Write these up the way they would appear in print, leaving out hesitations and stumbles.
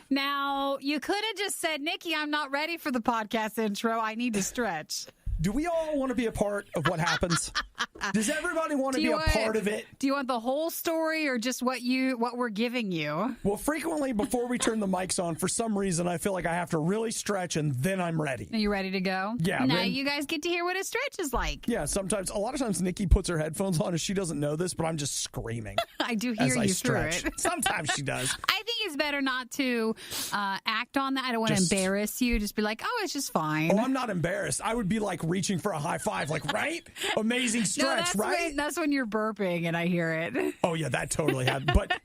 Now, you could have just said, Nikki, I'm not ready for the podcast intro. I need to stretch. Do we all want to be a part of what happens? Does everybody want to be a part of it? Do you want the whole story or just what we're giving you? Well, frequently before we turn the mics on, for some reason, I feel like I have to really stretch and then I'm ready. Are you ready to go? Yeah. Now you guys get to hear what a stretch is like. Yeah, a lot of times Nikki puts her headphones on and she doesn't know this, but I'm just screaming. I do hear you stretch. through it. Sometimes she does. I think it's better not to act on that. I don't want to embarrass you. Just be like, oh, it's just fine. Oh, I'm not embarrassed. I would be like reaching for a high five, like, right? Amazing stretch, right? That's when you're burping and I hear it. Oh, yeah, that totally happened. But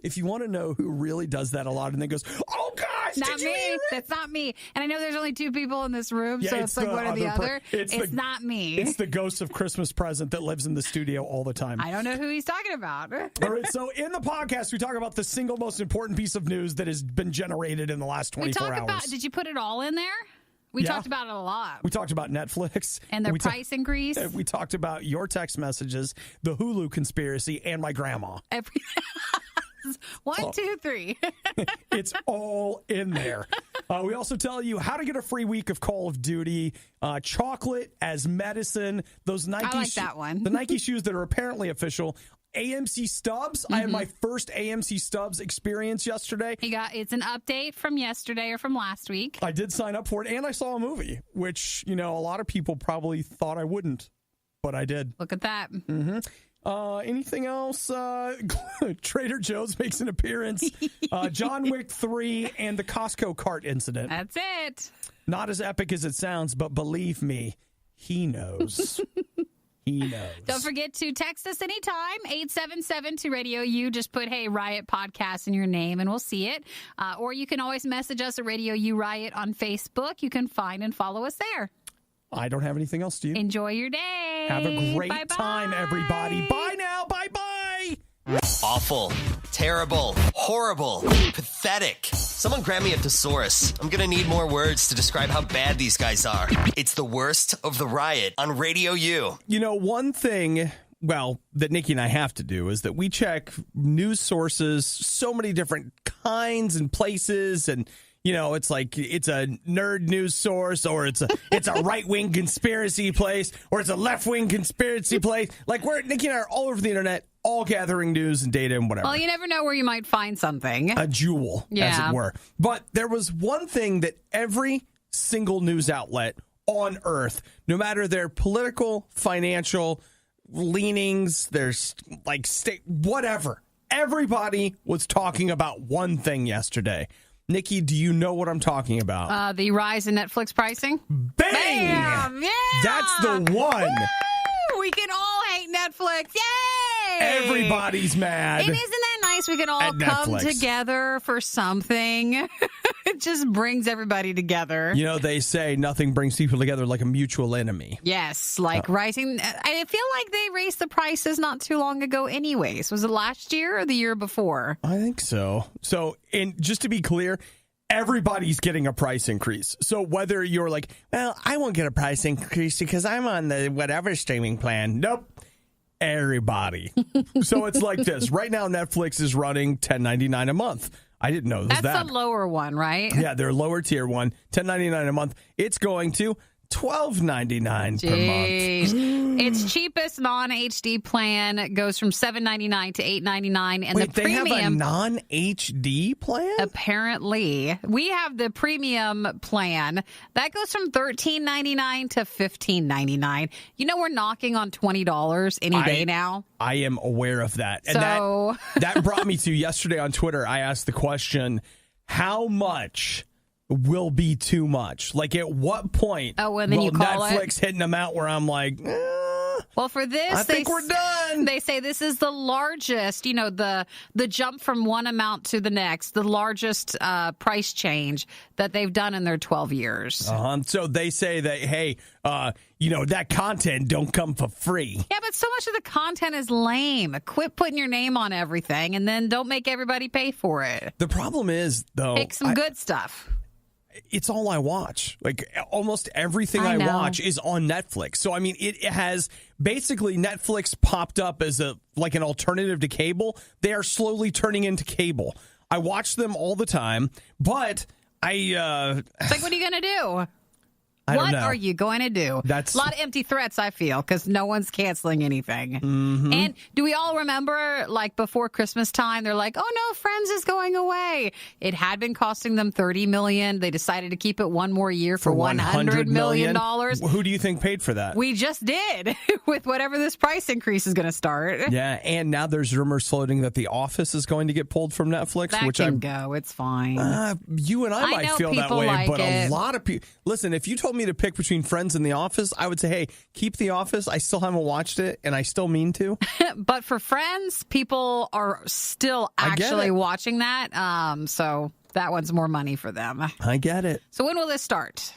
if you want to know who really does that a lot and then goes, oh, gosh, not did you hear it? That's not me. And I know there's only two people in this room, so it's like one or the other. It's not me. It's the ghost of Christmas present that lives in the studio all the time. I don't know who he's talking about. All right, so in the podcast, we talk about the single most important piece of news that has been generated in the last 24 hours. Did you put it all in there? We talked about it a lot. We talked about Netflix. And their price increase. We talked about your text messages, the Hulu conspiracy, and my grandma. One, two, three. It's all in there. We also tell you how to get a free week of Call of Duty, chocolate as medicine, those Nike I like that one. The Nike shoes that are apparently official. AMC Stubs. I had my first AMC Stubs experience yesterday. It's an update from yesterday or from last week. I did sign up for it, and I saw a movie, which, a lot of people probably thought I wouldn't, but I did. Look at that. Mm-hmm. Anything else? Trader Joe's makes an appearance. John Wick 3 and the Costco cart incident. That's it. Not as epic as it sounds, but believe me, he knows. He knows. Don't forget to text us anytime, 877 to RadioU. Just put, hey, Riot Podcast in your name, and we'll see it. Or you can always message us at RadioU Riot on Facebook. You can find and follow us there. I don't have anything else, Steve. Enjoy your day. Have a great Bye-bye. time, everybody. Bye now. Bye-bye. Awful. Terrible. Horrible. Pathetic. Someone grab me a thesaurus. I'm gonna need more words to describe how bad these guys are. It's the worst of the Riot on Radio U. One thing, that Nikki and I have to do is that we check news sources, so many different kinds and places, and it's like it's a nerd news source, or it's a right-wing conspiracy place, or it's a left-wing conspiracy place. Like Nikki and I are all over the internet, all gathering news and data and whatever. Well, you never know where you might find something. A jewel, as it were. But there was one thing that every single news outlet on Earth, no matter their political, financial leanings, their state, whatever, everybody was talking about one thing yesterday. Nikki, do you know what I'm talking about? The rise in Netflix pricing. Bang! Bam! Yeah! That's the one. Woo! We can all hate Netflix. Yay! Everybody's mad. And isn't that nice? We can all come together for something. It just brings everybody together. They say nothing brings people together like a mutual enemy. Yes, rising. I feel like they raised the prices not too long ago anyways. Was it last year or the year before? I think so. So, and just to be clear, everybody's getting a price increase. So whether you're like, well, I won't get a price increase because I'm on the whatever streaming plan. Nope. Everybody. So it's like this. Right now, Netflix is running $10.99 a month. I didn't know That's that. the lower one, right? Yeah, their lower tier one, $10.99 a month. It's going to $12.99 per month. Its cheapest non-HD plan goes from $7.99 to $8.99, and the premium. They have a non-HD plan? Apparently, we have the premium plan that goes from $13.99 to $15.99. We're knocking on $20 any day now. I am aware of that, and so that brought me to yesterday on Twitter. I asked the question, how much will be too much? Like, at what point and then will you call Netflix hitting them out where I'm like, well, for this, I think we're done. They say this is the largest, the jump from one amount to the next, the largest price change that they've done in their 12 years. So they say that, hey, that content don't come for free. Yeah, but so much of the content is lame. Quit putting your name on everything, and then don't make everybody pay for it. The problem is, though, pick some good stuff. It's all I watch. Like, almost everything I watch is on Netflix. So, I mean, it has basically Netflix popped up as an alternative to cable. They are slowly turning into cable. I watch them all the time, but it's like, what are you going to do? I don't know. What are you going to do? That's a lot of empty threats, I feel, because no one's canceling anything. Mm-hmm. And do we all remember, like, before Christmas time, they're like, oh, no, Friends is going away. It had been costing them $30 million. They decided to keep it one more year for $100 million. Who do you think paid for that? We just did with whatever this price increase is going to start. Yeah, and now there's rumors floating that The Office is going to get pulled from Netflix. That can go. It's fine. You and I might feel that way, like but it. A lot of people... Listen, if you told me to pick between Friends and The Office, I would say, hey, keep The Office. I still haven't watched it, and I still mean to. But for Friends, people are still actually watching that. So that one's more money for them. I get it. So when will this start?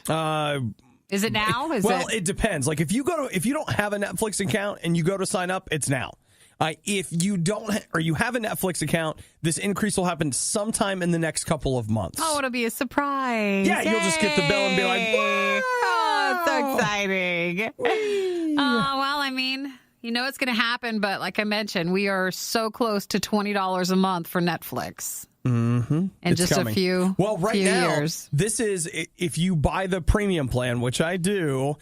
Is it now? It depends. Like if you don't have a Netflix account and you go to sign up, it's now. If you don't or you have a Netflix account, this increase will happen sometime in the next couple of months. Oh, it'll be a surprise. Yeah, you'll just get the bill and be like, wow. Oh, it's so exciting. Well, I mean, you know it's going to happen, but like I mentioned, we are so close to $20 a month for Netflix. Mm-hmm. In just coming. A few Well, right few now, years. This is, if you buy the premium plan, which I do,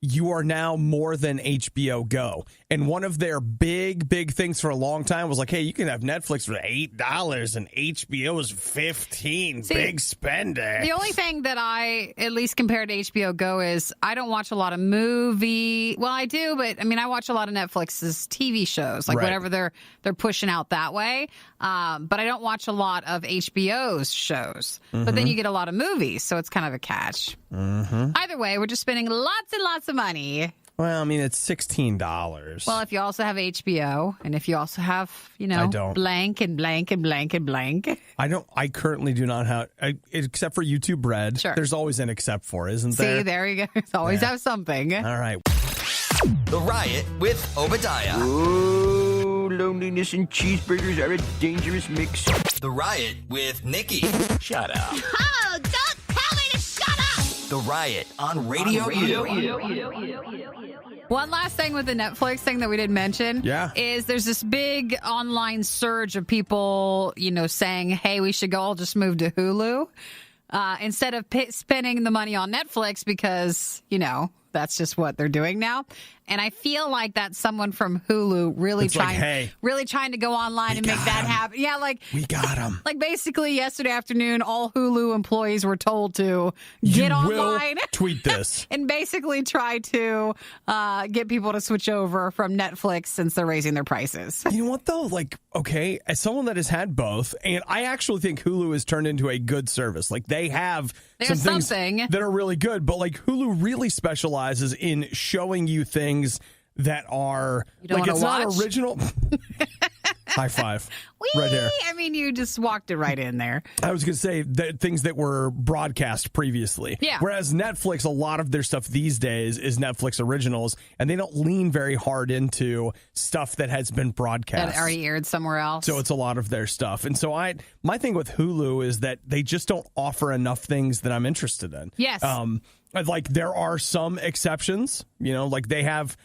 you are now more than HBO Go. And one of their big things for a long time was like, hey, you can have Netflix for $8 and HBO is $15. See, big spender. The only thing that I, at least compared to HBO Go, is I don't watch a lot of movie. Well, I do, but I mean, I watch a lot of Netflix's TV shows, like whatever they're pushing out that way. But I don't watch a lot of HBO's shows. Mm-hmm. But then you get a lot of movies, so it's kind of a catch. Mm-hmm. Either way, we're just spending lots and lots of money. Well, I mean, it's $16. Well, if you also have HBO, and if you also have, I don't. blank and blank and blank and blank. I currently do not have, except for YouTube Red. Sure. There's always an except for, isn't there? See, there you go. It's always have something. All right. The Riot with Obadiah. Oh, loneliness and cheeseburgers are a dangerous mix. The Riot with Nikki. Shut up. Oh, don't tell me to shut up! The Riot on RadioU. One last thing with the Netflix thing that we didn't mention is there's this big online surge of people, saying, hey, we should all just move to Hulu instead of spending the money on Netflix because, that's just what they're doing now. And I feel like that's someone from Hulu really trying to go online and make that happen. Yeah, we got them. Like basically yesterday afternoon, all Hulu employees were told to get online. Tweet this. And basically try to get people to switch over from Netflix since they're raising their prices. You know what, though? Like, okay, as someone that has had both, and I actually think Hulu has turned into a good service. Like, they have some things that are really good, but like Hulu really specializes in showing you things that are like it's not original. High five. Whee! Right there. I mean, you just walked it right in there. I was going to say that things that were broadcast previously. Yeah. Whereas Netflix, a lot of their stuff these days is Netflix originals, and they don't lean very hard into stuff that has been broadcast. That already aired somewhere else. So it's a lot of their stuff. And so my thing with Hulu is that they just don't offer enough things that I'm interested in. Yes. Like there are some exceptions, like they have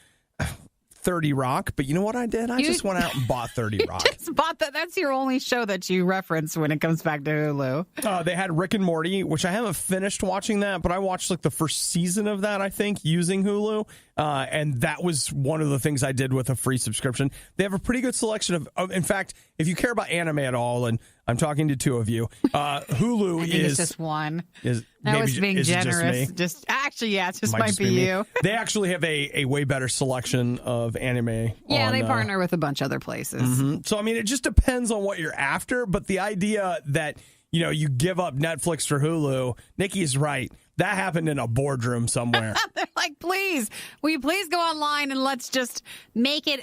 30 Rock, but you know what I did? I just went out and bought 30 Rock. Just bought that. That's your only show that you reference when it comes back to Hulu. They had Rick and Morty, which I haven't finished watching that, but I watched like the first season of that, I think, using Hulu. And that was one of the things I did with a free subscription. They have a pretty good selection of in fact, if you care about anime at all, and I'm talking to two of you, Hulu I think it's just one. That was being generous. Just actually, it just might be you. They actually have a way better selection of anime. Yeah, they partner with a bunch of other places. Mm-hmm. So, I mean, it just depends on what you're after. But the idea that, you give up Netflix for Hulu, Nikki is right. That happened in a boardroom somewhere. They're like, please, will you please go online and let's just make it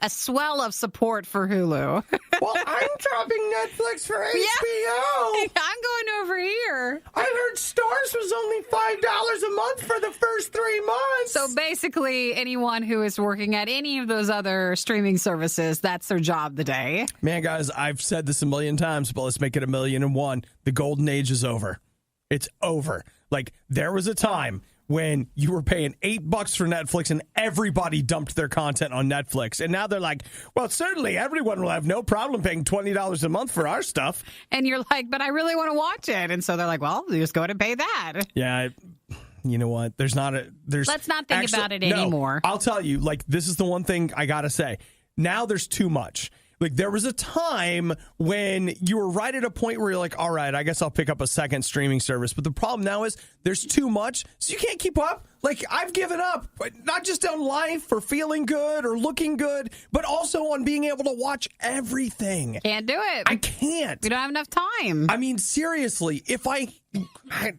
a swell of support for Hulu. Well, I'm dropping Netflix for HBO. Yeah. I'm going over here. I heard Stars was only $5 a month for the first 3 months. So basically, anyone who is working at any of those other streaming services, that's their job today. Man, guys, I've said this a million times, but let's make it 1,000,001. The golden age is over. It's over. Like, there was a time when you were paying $8 for Netflix and everybody dumped their content on Netflix. And now they're like, well, certainly everyone will have no problem paying $20 a month for our stuff. And you're like, but I really want to watch it. And so they're like, well, you just go ahead and pay that. Yeah. You know what? Let's not think about it anymore. I'll tell you, like, this is the one thing I got to say. Now there's too much. Like, there was a time when you were right at a point where you're like, all right, I guess I'll pick up a second streaming service. But the problem now is there's too much, so you can't keep up. Like, I've given up, not just on life or feeling good or looking good, but also on being able to watch everything. Can't do it. I can't. We don't have enough time. I mean, seriously,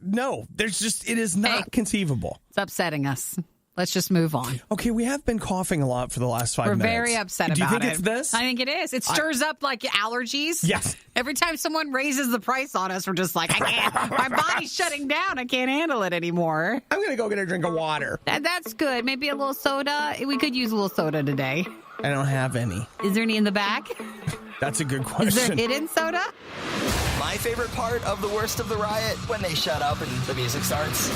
no, it is not conceivable. It's upsetting us. Let's just move on. Okay, we have been coughing a lot for the last 5 minutes. We're very upset about it. Do you think it's this? I think it is. It stirs up like allergies. Yes. Every time someone raises the price on us, we're just like, I can't. My body's shutting down. I can't handle it anymore. I'm going to go get a drink of water. That's good. Maybe a little soda. We could use a little soda today. I don't have any. Is there any in the back? That's a good question. Is there hidden soda? My favorite part of the worst of the riot, when they shut up and the music starts.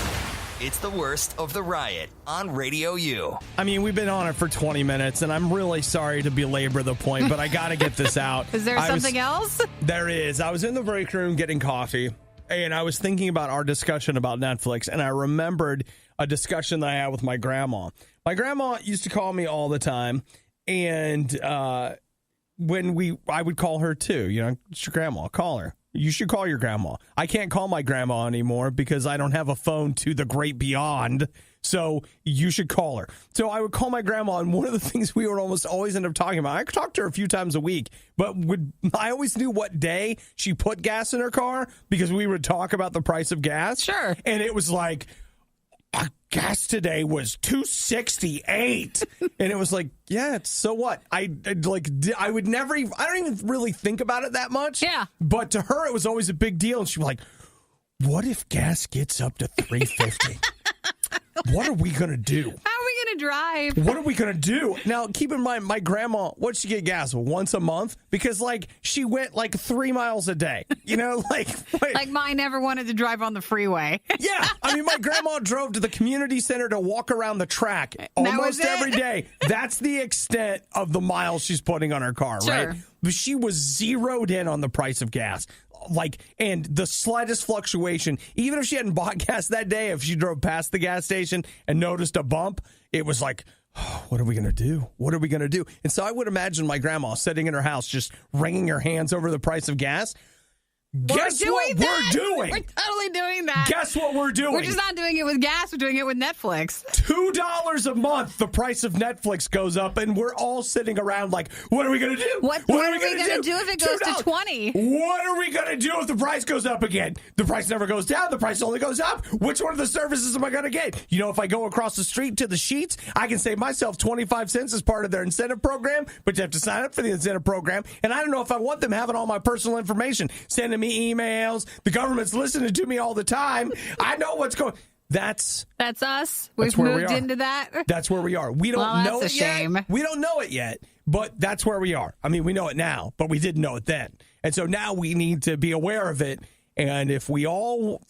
It's the worst of the riot on Radio U. I mean, we've been on it for 20 minutes, and I'm really sorry to belabor the point, but I got to get this out. Is there something else? There is. I was in the break room getting coffee, and I was thinking about our discussion about Netflix, and I remembered a discussion that I had with my grandma. My grandma used to call me all the time, and I would call her too. You know, it's your grandma. Call her. You should call your grandma. I can't call my grandma anymore because I don't have a phone to the great beyond. So you should call her. So I would call my grandma, and one of the things we would almost always end up talking about, I talked to her a few times a week, but I always knew what day she put gas in her car because we would talk about the price of gas. Sure. And it was like, gas today was $2.68, and it was like, yeah, so what? I would never even, I don't even really think about it that much. Yeah. But to her, it was always a big deal, and she was like, what if gas gets up to $3.50? What are we gonna do? How are we gonna drive? What are we gonna do? Now, keep in mind, my grandma, what'd she get gas? Once a month? Because, like, she went, 3 miles a day. You know, like mine never wanted to drive on the freeway. Yeah. I mean, my grandma drove to the community center to walk around the track almost every day. That's the extent of the miles she's putting on her car, sure. Right? But she was zeroed in on the price of gas. And the slightest fluctuation, even if she hadn't bought gas that day, if she drove past the gas station and noticed a bump, it was like, oh, what are we going to do? What are we going to do? And so I would imagine my grandma sitting in her house just wringing her hands over the price of gas. Guess what we're doing? We're totally doing that. Guess what we're doing? We're just not doing it with gas. We're doing it with Netflix. $2 a month, the price of Netflix goes up, and we're all sitting around like, what are we going to do? What are we going to do if it goes to 20? What are we going to do if the price goes up again? The price never goes down. The price only goes up. Which one of the services am I going to get? You know, if I go across the street to the Sheets, I can save myself 25 cents as part of their incentive program, but you have to sign up for the incentive program, and I don't know if I want them having all my personal information, sending me emails. The government's listening to me all the time. I know what's going. That's us. We've moved into that. That's where we are. We don't know it shame. yet. We don't know it yet, but that's where we are. I mean, we know it now, but we didn't know it then. And so now we need to be aware of it. And if we all,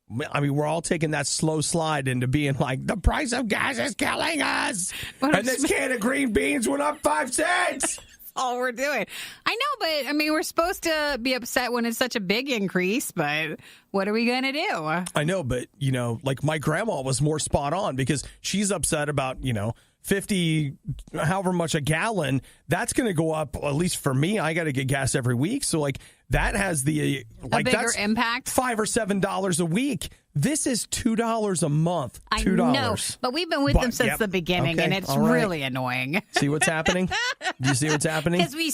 we're all taking that slow slide into being like, the price of gas is killing us. And this can of green beans went up 5 cents. All we're doing. I know, but we're supposed to be upset when it's such a big increase, but what are we going to do? I know, but, my grandma was more spot on because she's upset about, 50, however much a gallon. That's going to go up, at least for me. I got to get gas every week. So, that has the, a bigger that's impact. $5 or $7 a week. This is $2 a month. $2. I know, but we've been with them since the beginning, and it's really annoying. See what's happening? Do you see what's happening? Because we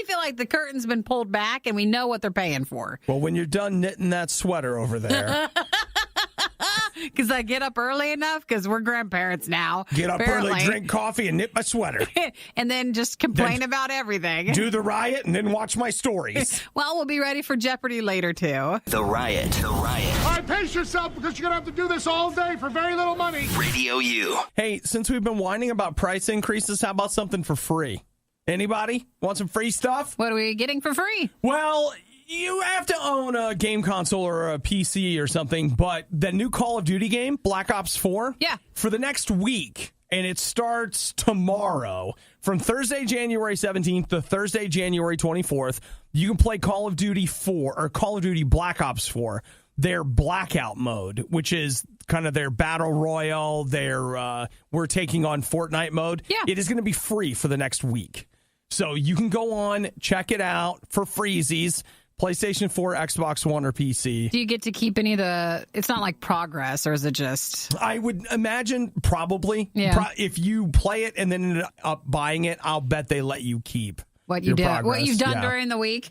feel like the curtain's been pulled back, and we know what they're paying for. Well, when you're done knitting that sweater over there. Because I get up early enough, because we're grandparents now. Get up early, drink coffee, and knit my sweater. And then just complain about everything. Do the riot, and then watch my stories. Well, we'll be ready for Jeopardy later, too. The riot. All right, pace yourself, because you're going to have to do this all day for very little money. Radio U. Hey, since we've been whining about price increases, how about something for free? Anybody want some free stuff? What are we getting for free? Well, You have to own a game console or a PC or something, but the new Call of Duty game, Black Ops 4, for the next week, and it starts tomorrow, from Thursday, January 17th to Thursday, January 24th, you can play Call of Duty 4, or Call of Duty Black Ops 4, their Blackout mode, which is kind of their battle royale, their we're taking on Fortnite mode. Yeah. It is going to be free for the next week. So you can go on, check it out for freezies. PlayStation 4, Xbox One, or PC. Do you get to keep any of the... It's not like progress, or is it just... I would imagine probably. Yeah. If you play it and then end up buying it, I'll bet they let you keep what you did, progress. what you've done during the week.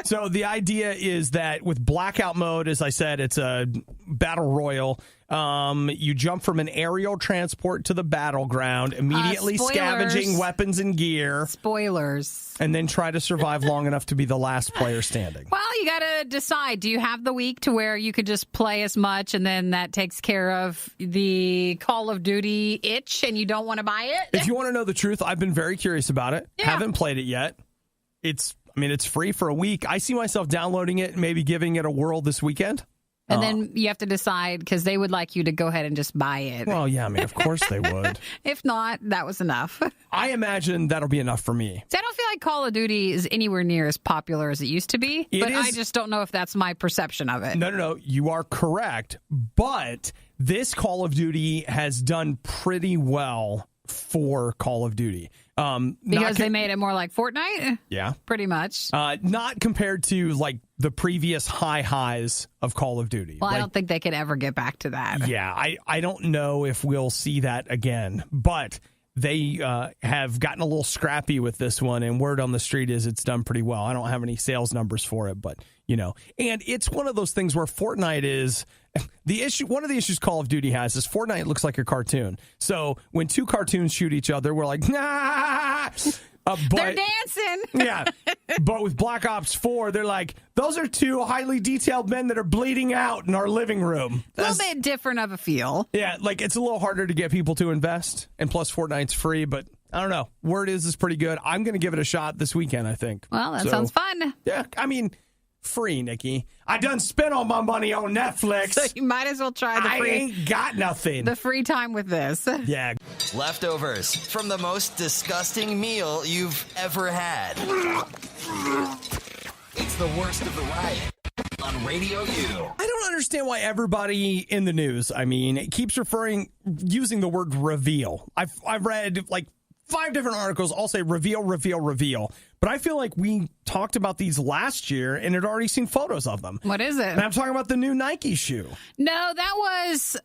So the idea is that with Blackout mode, as I said, it's a battle royal. You jump from an aerial transport to the battleground, immediately scavenging weapons and gear. Spoilers. And then try to survive long enough to be the last player standing. Well, you got to decide. Do you have the week to where you could just play as much and then that takes care of the Call of Duty itch and you don't want to buy it? If you want to know the truth, I've been very curious about it. Yeah. Haven't played it yet. It's free for a week. I see myself downloading it and maybe giving it a whirl this weekend. And then you have to decide because they would like you to go ahead and just buy it. Well, yeah, of course they would. If not, that was enough. I imagine that'll be enough for me. See, I don't feel like Call of Duty is anywhere near as popular as it used to be. I just don't know if that's my perception of it. No. You are correct. But this Call of Duty has done pretty well for Call of Duty. Because they made it more like Fortnite? Yeah. Pretty much. Not compared to like the previous highs of Call of Duty. Well, I don't think they could ever get back to that. Yeah, I don't know if we'll see that again. But they have gotten a little scrappy with this one, and word on the street is it's done pretty well. I don't have any sales numbers for it, but, and it's one of those things where Fortnite is... The issue, one of the issues Call of Duty has is Fortnite looks like a cartoon. So when two cartoons shoot each other, we're like, nah. They're dancing. Yeah. But with Black Ops 4, they're like, those are two highly detailed men that are bleeding out in our living room. A little bit different of a feel. Yeah, like it's a little harder to get people to invest. And plus, Fortnite's free, but I don't know. Word is pretty good. I'm going to give it a shot this weekend, I think. Well, that sounds fun. Yeah, free, Nikki. I done spent all my money on Netflix. So you might as well try the free. I ain't got nothing. The free time with this. Yeah. Leftovers from the most disgusting meal you've ever had. It's the worst of the riot on Radio U. I don't understand why everybody in the news, keeps using the word reveal. I've read like 5 different articles all say reveal, reveal, reveal. But I feel like we talked about these last year and had already seen photos of them. What is it? And I'm talking about the new Nike shoe. No, that was,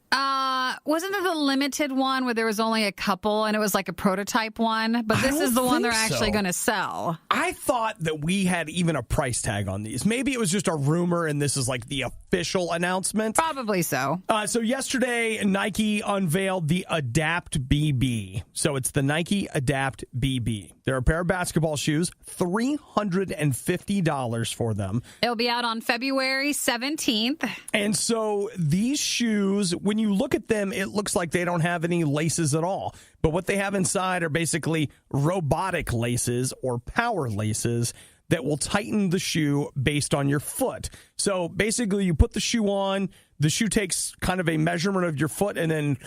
wasn't it the limited one where there was only a couple and it was like a prototype one? But this is the one they're actually going to sell. I thought that we had even a price tag on these. Maybe it was just a rumor and this is like the official announcement. Probably so. So yesterday, Nike unveiled the Adapt BB. So it's the Nike Adapt BB. They're a pair of basketball shoes. $350 for them. It'll be out on February 17th. And so these shoes, when you look at them, it looks like they don't have any laces at all. But what they have inside are basically robotic laces or power laces that will tighten the shoe based on your foot. So basically you put the shoe on, the shoe takes kind of a measurement of your foot and then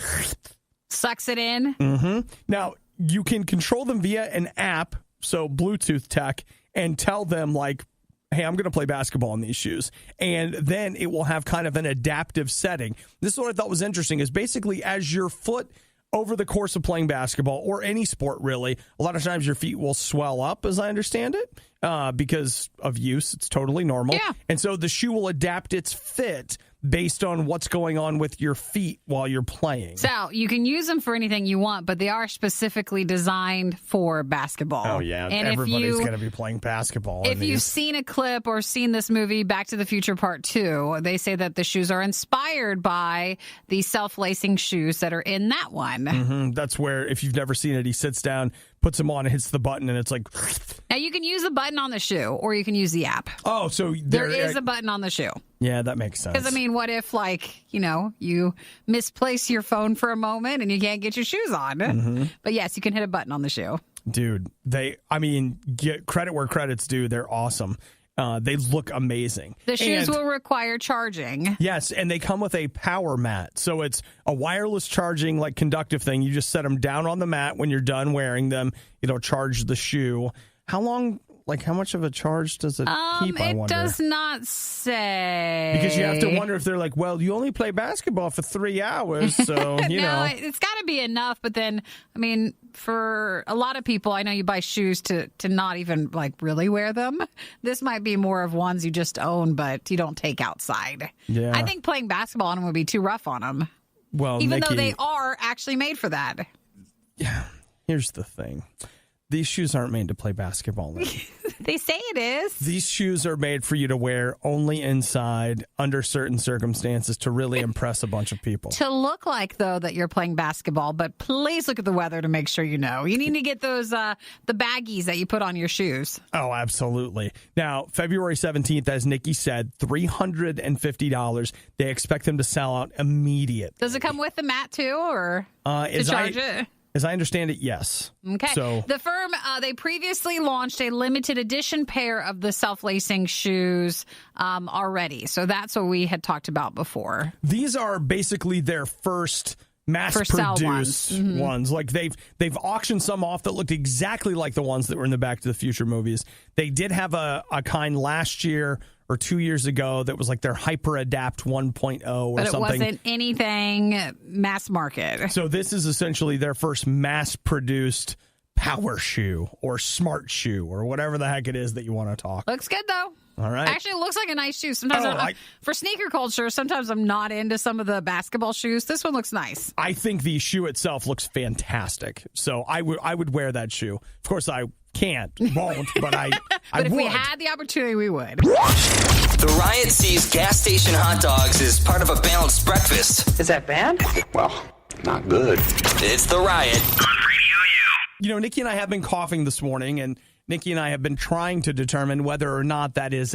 sucks it in. Mm-hmm. Now, you can control them via an app, so Bluetooth tech, and tell them like, hey, I'm going to play basketball in these shoes. And then it will have kind of an adaptive setting. This is what I thought was interesting is basically as your foot over the course of playing basketball or any sport, really, a lot of times your feet will swell up, as I understand it, because of use. It's totally normal. Yeah. And so the shoe will adapt its fit based on what's going on with your feet while you're playing. So you can use them for anything you want, but they are specifically designed for basketball. Oh, yeah. And everybody's going to be playing basketball. If you've seen a clip or seen this movie, Back to the Future Part 2, they say that the shoes are inspired by the self-lacing shoes that are in that one. Mm-hmm. That's where, if you've never seen it, he sits down, puts them on, and hits the button, and it's like... Now, you can use the button on the shoe, or you can use the app. Oh, so... There is a button on the shoe. Yeah, that makes sense. Because, what if, you misplace your phone for a moment and you can't get your shoes on? Mm-hmm. But, yes, you can hit a button on the shoe. Dude, get credit where credit's due. They're awesome. They look amazing. The shoes will require charging. Yes, and they come with a power mat. So it's a wireless charging, like conductive thing. You just set them down on the mat when you're done wearing them. It'll charge the shoe. How long, like how much of a charge does it keep, I wonder? It does not say. Because you have to wonder if they're like, well, you only play basketball for 3 hours, so, you know. It's got to be enough. But then, I mean, for a lot of people, I know you buy shoes to not even, like, really wear them. This might be more of ones you just own, but you don't take outside. Yeah. I think playing basketball on them would be too rough on them. Well, even Nikki, though they are actually made for that. Yeah. Here's the thing. These shoes aren't made to play basketball in. They say it is. These shoes are made for you to wear only inside under certain circumstances to really impress a bunch of people. To look like, though, that you're playing basketball, but please look at the weather to make sure you know. You need to get those the baggies that you put on your shoes. Oh, absolutely. Now, February 17th, as Nikki said, $350. They expect them to sell out immediately. Does it come with the mat, too, or to charge it? As I understand it, yes. Okay. So the firm, they previously launched a limited edition pair of the self-lacing shoes already. So that's what we had talked about before. These are basically their first mass-produced ones. Like they've auctioned some off that looked exactly like the ones that were in the Back to the Future movies. They did have a kind last year or 2 years ago that was like their Hyper Adapt 1.0 or but something. But it wasn't anything mass market. So this is essentially their first mass-produced power shoe or smart shoe or whatever the heck it is that you want to talk. Looks good, though. All right. Actually, it looks like a nice shoe. Sometimes for sneaker culture, sometimes I'm not into some of the basketball shoes. This one looks nice. I think the shoe itself looks fantastic. So I would wear that shoe. Of course, I won't, but I but if would. we had the opportunity, we would. The Riot sees gas station hot dogs as part of a balanced breakfast. Is that bad? Well, not good. It's the Riot on RadioU. You know, Nikki and I have been coughing this morning, and Nikki and I have been trying to determine whether or not that is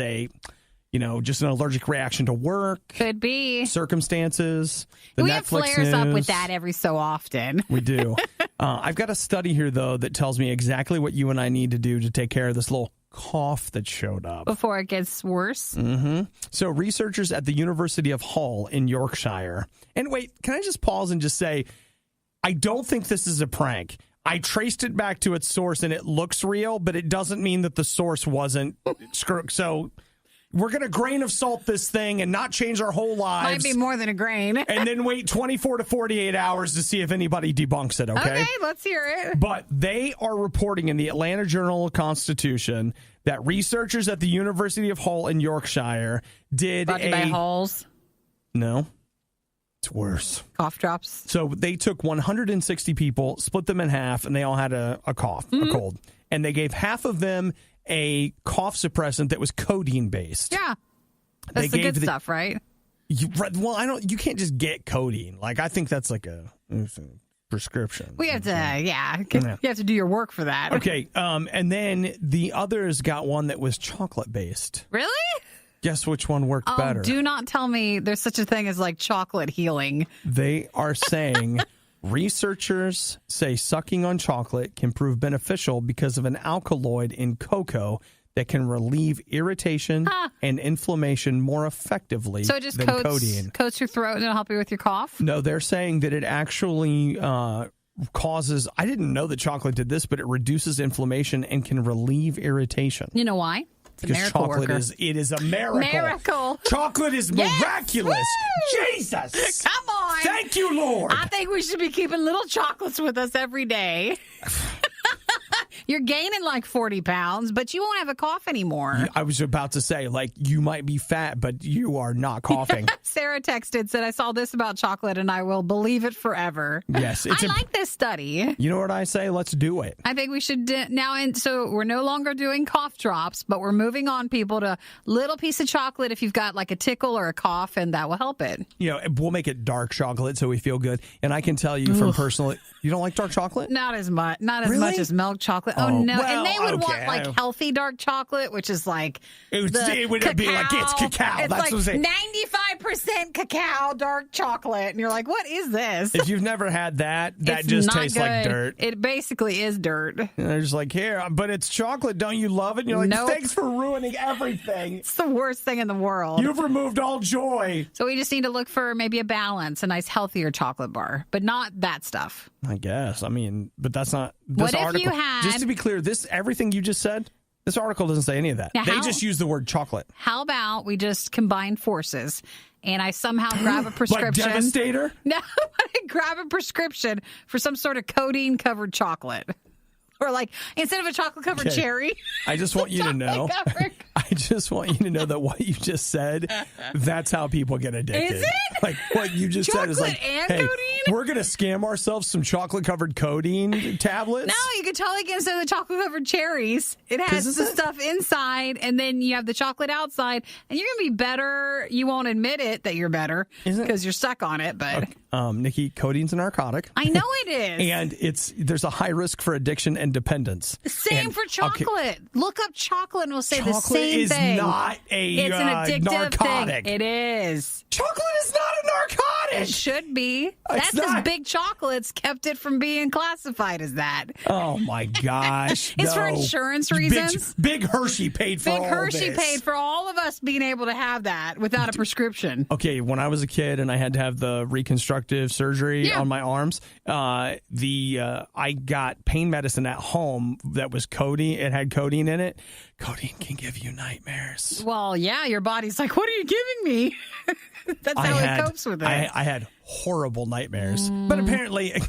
just an allergic reaction to work. Could be. Circumstances. We Netflix have flares news. up with that every so often. We do. I've got a study here, though, that tells me exactly what you and I need to do to take care of this little cough that showed up. Before it gets worse? Mm-hmm. So researchers at the University of Hull in Yorkshire. And wait, can I just pause and just say, I don't think this is a prank. I traced it back to its source, and it looks real, but it doesn't mean that the source wasn't. So we're going to grain of salt this thing and not change our whole lives. Might be more than a grain. And then wait 24 to 48 hours to see if anybody debunks it, okay? Okay, let's hear it. But they are reporting in the Atlanta Journal-Constitution that researchers at the University of Hull in Yorkshire did Brought to you by Halls. No. It's worse. Cough drops. So they took 160 people, split them in half, and they all had a cough, a cold. And they gave half of them a cough suppressant that was codeine-based. Yeah. That's the good stuff, right? You can't just get codeine. Like, I think that's like a prescription. We have to, you have to do your work for that. Okay, and then the others got one that was chocolate-based. Really? Guess which one worked better? Do not tell me there's such a thing as like chocolate healing. They are saying researchers say sucking on chocolate can prove beneficial because of an alkaloid in cocoa that can relieve irritation and inflammation more effectively so it just than codeine. Coats your throat and it'll help you with your cough? No, they're saying that it actually causes, I didn't know that chocolate did this, but it reduces inflammation and can relieve irritation. You know why? It's a because miracle chocolate worker. it is a miracle. Miracle. Chocolate is miraculous. Woo! Jesus. Come on. Thank you, Lord. I think we should be keeping little chocolates with us every day. You're gaining like 40 pounds, but you won't have a cough anymore. I was about to say, like, you might be fat, but you are not coughing. Sarah texted, said, I saw this about chocolate and I will believe it forever. Yes. I like this study. You know what I say? Let's do it. I think we should now. And so we're no longer doing cough drops, but we're moving on people to little piece of chocolate if you've got like a tickle or a cough, and that will help it. You know, we'll make it dark chocolate so we feel good. And I can tell you from personal, you don't like dark chocolate? Not as much. Not as Really? much as milk chocolate. Oh no. well, and they would want okay. like healthy dark chocolate, which is like It would cacao. be like, it's cacao. It's That's like what I'm saying. 95% cacao dark chocolate. And you're like, what is this? If you've never had that It's just not tastes like good. dirt. It basically is dirt. And they're just like, here, but it's chocolate. Don't you love it? And you're like, Nope. thanks for ruining everything. It's the worst thing in the world. You've removed all joy. So we just need to look for maybe a balance, a nice healthier chocolate bar, but not that stuff. I guess. I mean, but that's not this What if article. you had- Just to be clear, everything you just said, this article doesn't say any of that. Now, They how- just use the word chocolate. How about we just combine forces and I somehow grab a prescription? Like Devastator? No, I grab a prescription for some sort of codeine-covered chocolate. Or like, instead of a chocolate-covered Okay. cherry. I just want you to know. chocolate-covered- I just want you to know that what you just said, that's how people get addicted. Is it? Like what you just said is like, Chocolate and hey, codeine? we're going to scam ourselves some chocolate-covered codeine tablets. No, you could totally get instead of the chocolate-covered cherries. It has is the it- stuff inside, and then you have the chocolate outside, and you're going to be better. You won't admit it that you're better Is it? because you're stuck on it, but Nikki, codeine's a narcotic. I know it is. And there's a high risk for addiction and dependence. Same And- for okay, chocolate. Look up chocolate and we'll say the chocolate same is thing. not a It's an addictive narcotic. thing. It is. Chocolate is not a narcotic. It should be. That's because not. big chocolates kept it from being classified as that. Oh my gosh! It's for no. insurance Big- reasons. Big Hershey paid for Big all Hershey this. paid for all of us being able to have that without a prescription. Okay, when I was a kid and I had to have the reconstructive surgery Yeah. on my arms, I got pain medicine at home that was codeine. It had codeine in it. Codeine can give you nightmares. Well, yeah, your body's like, what are you giving me? That's how it copes with it. I had horrible nightmares. But apparently,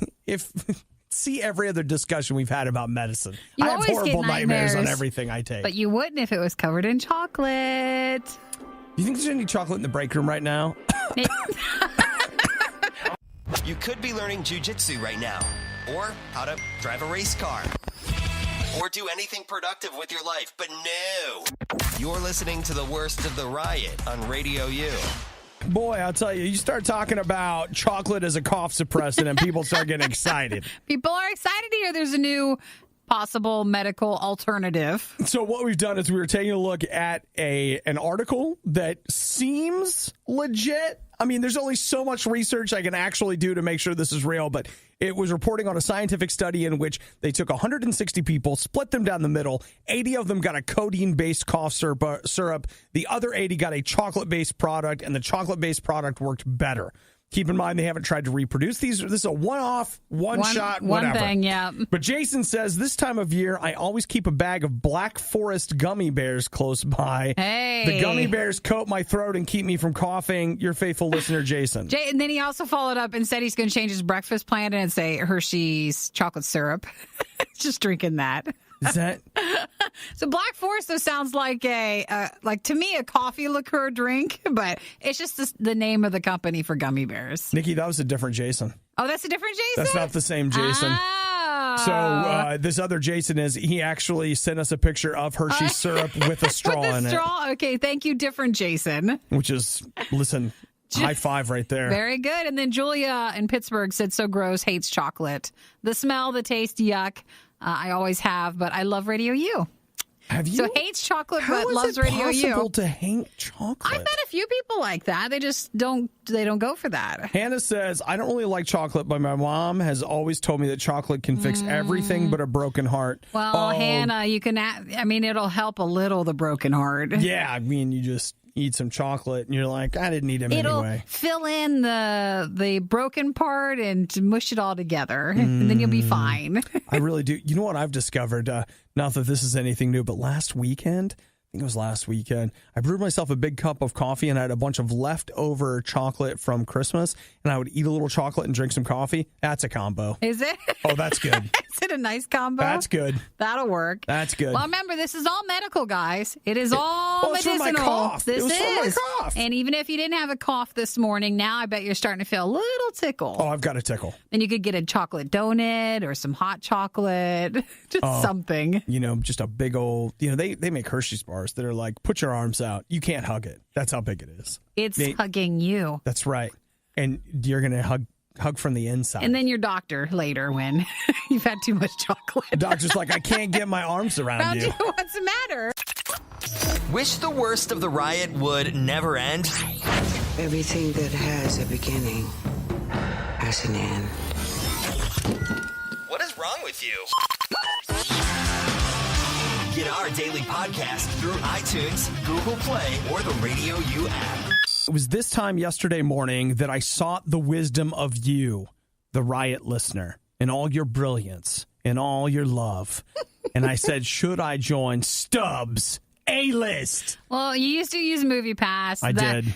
see every other discussion we've had about medicine. You I have always get horrible nightmares on nightmares. everything I take. But you wouldn't if it was covered in chocolate. Do you think there's any chocolate in the break room right now? You could be learning jujitsu right now, or how to drive a race car, or do anything productive with your life, but no. You're listening to the worst of the riot on Radio U. Boy, I'll tell you, you start talking about chocolate as a cough suppressant and people start getting excited. People are excited to hear there's a new possible medical alternative. So what we've done is we were taking a look at an article that seems legit. I mean, there's only so much research I can actually do to make sure this is real, but it was reporting on a scientific study in which they took 160 people, split them down the middle. 80 of them got a codeine-based cough syrup. The other 80 got a chocolate-based product, and the chocolate-based product worked better. Keep in mind, they haven't tried to reproduce these. This is a one-off, one shot, whatever. One thing, yeah. But Jason says, this time of year, I always keep a bag of Black Forest gummy bears close by. Hey. The gummy bears coat my throat and keep me from coughing. Your faithful listener, Jason. And then he also followed up and said he's going to change his breakfast plan and say Hershey's chocolate syrup. Just drinking that. Is that? So Black Forest, though, sounds like to me, a coffee liqueur drink, but it's just the name of the company for gummy bears. Nikki, that was a different Jason. Oh, that's a different Jason? That's not the same Jason. Oh. So this other Jason he actually sent us a picture of Hershey syrup with a straw With in the straw? Okay, thank you, different Jason. it. Which is, listen, high five right there. Very good. And then Julia in Pittsburgh said, so gross, hates chocolate. The smell, the taste, yuck. I always have, but I love Radio U. Have you? So hates chocolate, How but is loves it Radio U. possible to hate chocolate? I met a few people like that. They just don't go for that. Hannah says, I don't really like chocolate, but my mom has always told me that chocolate can fix everything but a broken heart. Well, Hannah, you can, it'll help a little, the broken heart. Yeah, I mean, you just eat some chocolate and you're like, I didn't need him It'll anyway. fill in the broken part and mush it all together, and then you'll be fine. I really do. You know what I've discovered? Not that this is anything new, but last weekend, I think it was last weekend, I brewed myself a big cup of coffee and I had a bunch of leftover chocolate from Christmas, and I would eat a little chocolate and drink some coffee. That's a combo. Is it? Oh, that's good. Is it a nice combo? That's good. That'll work. That's good. Well, remember, this is all medical, guys. It is all it's for medicinal. my cough. This It was is. for my cough. And even if you didn't have a cough this morning, now I bet you're starting to feel a little tickle. Oh, I've got a tickle. And you could get a chocolate donut or some hot chocolate, just something. You know, just a big old, they make Hershey's bars that are like, put your arms out. You can't hug it. That's how big it is. It's hugging you. That's right. And you're going to hug hug from the inside. And then your doctor later when you've had too much chocolate. The doctor's like, I can't get my arms around you. What's the matter? Wish the worst of the riot would never end? Everything that has a beginning has an end. What is wrong with you? Get our daily podcast through iTunes, Google Play, or the RadioU app. It was this time yesterday morning that I sought the wisdom of you, the Riot listener, in all your brilliance, in all your love. And I said, should I join Stubs A-List? Well, you used to use MoviePass. I did.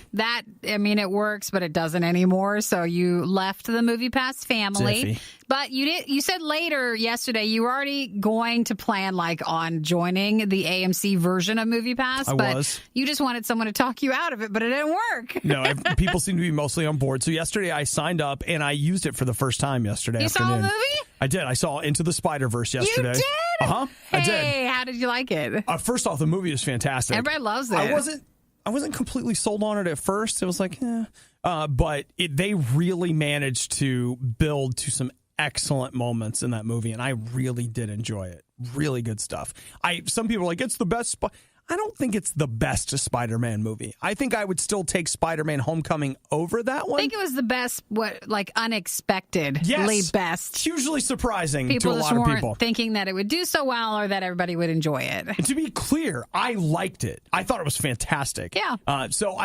It works, but it doesn't anymore. So you left the MoviePass family. Ziffy. But you said later yesterday you were already going to plan on joining the AMC version of MoviePass. I was. You just wanted someone to talk you out of it, but it didn't work. No, people seem to be mostly on board. So yesterday I signed up and I used it for the first time yesterday afternoon. You saw a movie? I did. I saw Into the Spider-Verse yesterday. You did? Uh-huh. I did. Hey, how did you like it? First off, the movie is fantastic. Everybody loves it. I wasn't completely sold on it at first. It was like, but they really managed to build to some excellent moments in that movie, and I really did enjoy it. Really good stuff. Some people are like, it's the best. I don't think it's the best Spider-Man movie. I think I would still take Spider-Man Homecoming over that one. I think it was the best, unexpectedly best. Hugely surprising People to a just lot of weren't people. Thinking that it would do so well or that everybody would enjoy it. And to be clear, I liked it. I thought it was fantastic. Yeah.